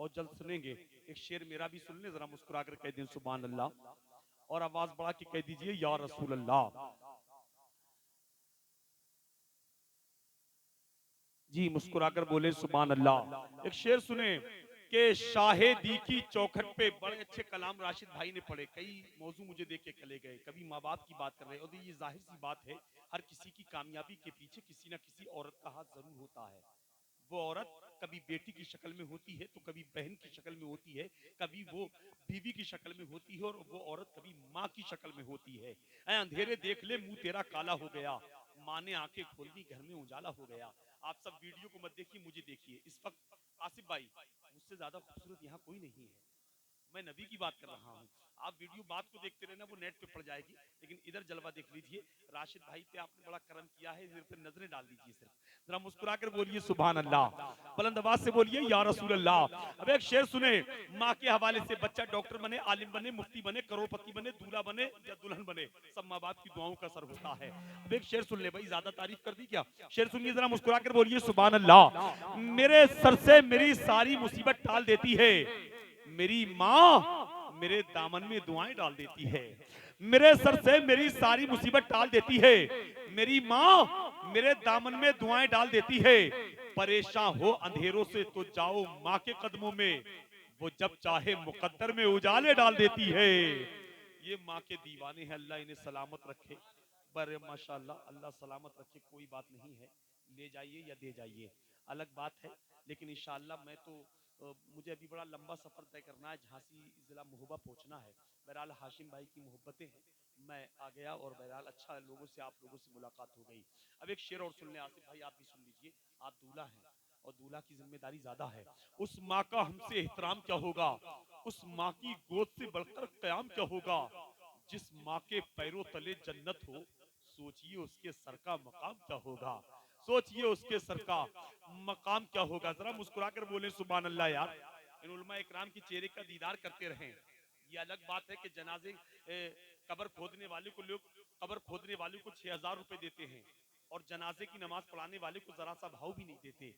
और जल्द सुनेंगे। एक शेर मेरा भी सुन ले, जरा मुस्कुरा कर कह दें सुभान अल्लाह, और आवाज बढ़ा के कह दीजिए या रसूल अल्लाह। जी मुस्कुराकर बोले सुभान अल्लाह। एक शेर सुने कि शाहे दी की चौखट पे, बड़े अच्छे कलाम राशिद भाई ने पढ़े, कई मौजू मुझे देख के चले गए। कभी माँ बाप की बात कर रहे, और ये जाहिर सी बात है, हर किसी की कामयाबी के पीछे किसी ना किसी औरत का हाथ जरूर होता है। वो औरत कभी बेटी की शक्ल में होती है, तो कभी बहन की शक्ल में होती है, कभी वो बीवी की शक्ल में होती है, और वो औरत कभी माँ की शक्ल में होती है। ऐ अंधेरे देख ले मुंह तेरा काला हो गया, माँ ने आंखें खोल दी घर में उजाला हो गया। आप सब वीडियो को मत देखिए, मुझे देखिए। इस वक्त आसिफ भाई, मुझसे ज्यादा खूबसूरत यहाँ कोई नहीं है। मैं नबी की बात कर रहा हूँ। आप वीडियो बात को देखते रहना, वो नेट पे पड़ जाएगी, लेकिन इधर जलवा देख लीजिए। राशिद भाई पे आपने बड़ा करम किया है, इधर पे नजरें डाल दीजिए। सिर्फ जरा मुस्कुरा कर बोलिए सुभान अल्लाह, बुलंद आवाज से बोलिए या रसूल अल्लाह। अब एक शेर सुने, माँ के हवाले से बच्चा डॉक्टर बने, आलिम बने, मुफ्ती बने, करोड़पति बने, दूल्हा बने या दुल्हन बने, सब माँ बाप की दुआओं का असर होता है। अब एक शेर सुन ले भाई, ज्यादा तारीफ कर दी क्या? शेर सुनिए, जरा मुस्कुरा कर बोलिए सुभान अल्लाह। मेरे सर से मेरी सारी मुसीबत टाल देती है मेरी माँ, मेरे दामन में दुआएं डाल देती है। मेरे सर से मेरी सारी मुसीबत टाल देती है मेरी माँ, मेरे दामन में दुआएं डाल देती है। परेशान हो अंधेरों से तो जाओ माँ के कदमों में, वो जब चाहे मुकद्दर में उजाले डाल देती है। ये माँ के दीवाने हैं, अल्लाह इन्हें सलामत रखे। पर माशाल्लाह, अल्लाह सलामत रखे, कोई बात नहीं है। ले जाइए या दे जाइए अलग बात है, लेकिन इंशाअल्लाह मैं तो मुझे अभी बड़ा लंबा सफर तय करना है, झांसी जिला महोबा पहुंचना है। बहरहाल हाशिम भाई की मोहब्बतें हैं, मैं आ गया, और बहरहाल अच्छा लोगों से, आप लोगों से मुलाकात हो गई। अब एक शेर और सुन ले आसिफ भाई, आप भी सुन लीजिए। आप दूल्हा हैं और दूल्हा की जिम्मेदारी ज्यादा है। उस माँ का हमसे एहतराम क्या होगा, उस माँ की गोद से बढ़कर कयाम क्या होगा। जिस माँ के पैरों तले जन्नत हो, सोचिए उसके सर का मकाम क्या होगा। सोचिए उसके सर का मकाम क्या होगा। जरा मुस्कुराकर बोले सुभान अल्लाह। यार, इन उलमा इकराम की चेहरे का दीदार करते रहें। ये अलग बात है कि जनाजे कब्र खोदने वाले को लोग, कब्र खोदने वाले को 6,000 रुपए देते हैं, और जनाजे की नमाज पढ़ाने वाले को जरा सा भाव भी नहीं देते।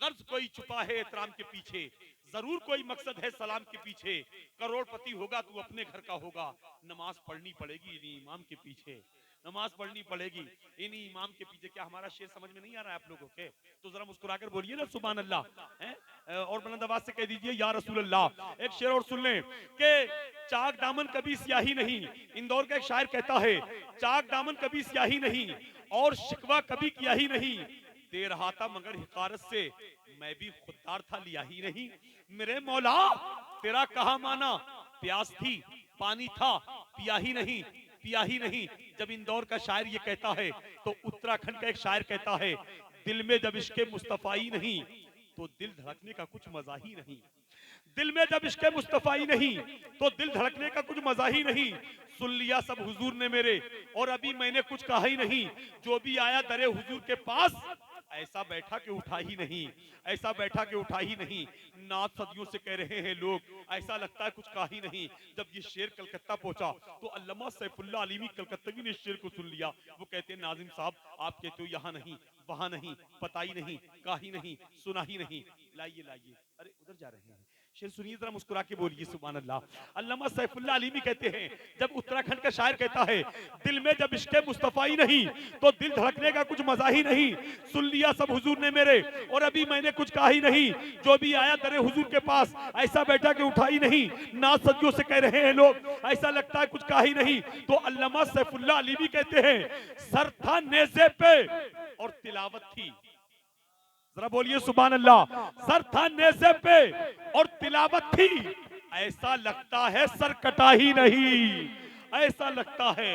गर्ज कोई छुपा है एहतराम के पीछे, जरूर कोई मकसद है सलाम के पीछे। करोड़पति होगा तू अपने घर का होगा, नमाज पढ़नी पड़ेगी इन्हीं इमाम के पीछे, नमाज पढ़नी पड़ेगी इन्हीं इमाम के पीछे। क्या हमारा शेर समझ में नहीं आ रहा है आप लोगों के? तो जरा मुस्कुराकर बोलिए ना सुभान अल्लाह, हैं? और बुलंद आवाज से कह दीजिए या रसूल अल्लाह। एक शेर और सुन लें कि चाक दामन कभी स्याही नहीं, इंदौर का एक शायर कहता है, चाक दामन कभी स्याही नहीं और शिकवा कभी किया ही नहीं। दे रहा था मगर हिकारत से, मैं भी खुददार था लिया ही नहीं। मेरे मौला तेरा कहा माना, प्यास थी पानी था पिया ही नहीं, पिया ही नहीं। जब इंदौर का शायर ये कहता है, तो उत्तराखंड का एक शायर कहता है, दिल में जब इश्क़े मुस्तफाई नहीं, तो दिल धड़कने का कुछ मजा ही नहीं। दिल में जब इश्क़े मुस्तफाई नहीं, तो दिल धड़कने का कुछ मजा ही नहीं। सुन लिया सब हुजूर ने मेरे, और अभी मैंने कुछ कहा ही नहीं। जो भी आया दरे हुजूर के पास, ऐसा बैठा के उठा ही नहीं, ऐसा बैठा के उठा ही नहीं। नाथ सदियों से कह रहे हैं लोग, ऐसा लगता है कुछ कहा ही नहीं। जब ये शेर कलकत्ता पहुंचा, तो अल्लामा सैफुल्लाह अलीमी कलकत्तवी ने इस शेर को सुन लिया। वो कहते हैं, नाजिम साहब आप कहते हो यहाँ नहीं, वहां नहीं, पता ही नहीं, कहा ही नहीं, सुना ही नहीं। लाइए लाइए, अरे उधर जा रहे हैं। शेर सुनिए, जरा मुस्कुरा के बोलिए सुभान अल्लाह। अल्लामा सैफुल्लाह अलीमी कहते हैं, जब उत्तराखंड का शायर कहता है, दिल में जब इश्क़े मुस्तफाई नहीं, तो दिल धड़कने का कुछ मजा ही नहीं। सुन लिया सब हुजूर ने मेरे, और अभी मैंने कुछ कहा ही नहीं। जो भी आया दरे हुजूर के पास, ऐसा बैठा के उठा ही नहीं। नाथ सदियों से कह रहे हैं लोग, ऐसा लगता है कुछ कहा ही नहीं। तो अल्लामा सैफुल्लाह अलीमी कहते हैं, सर था नेज़े पे और तिलावत थी, जरा बोलिए सुभान अल्लाह। सर था नेज़े पे और तिलावत थी, ऐसा लगता है सर कटा ही नहीं, ऐसा लगता है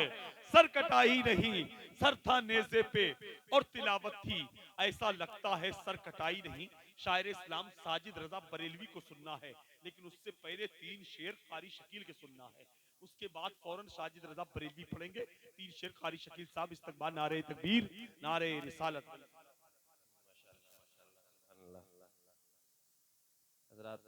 सर कटा ही नहीं। सर था नेज़े पे और तिलावत थी, ऐसा लगता है सर कटाई नहीं। शायर इस्लाम साजिद रजा बरेलवी को सुनना है, लेकिन उससे पहले 3 शेर कारी शकील के सुनना है। उसके बाद फौरन साजिद रजा बरेलवी पढ़ेंगे। 3 शेर कारी शकील साहब, इस्तकबाल नारे तकबीर, नारे रिसालत। माशाल्लाह माशाल्लाह, सुभान अल्लाह। हजरात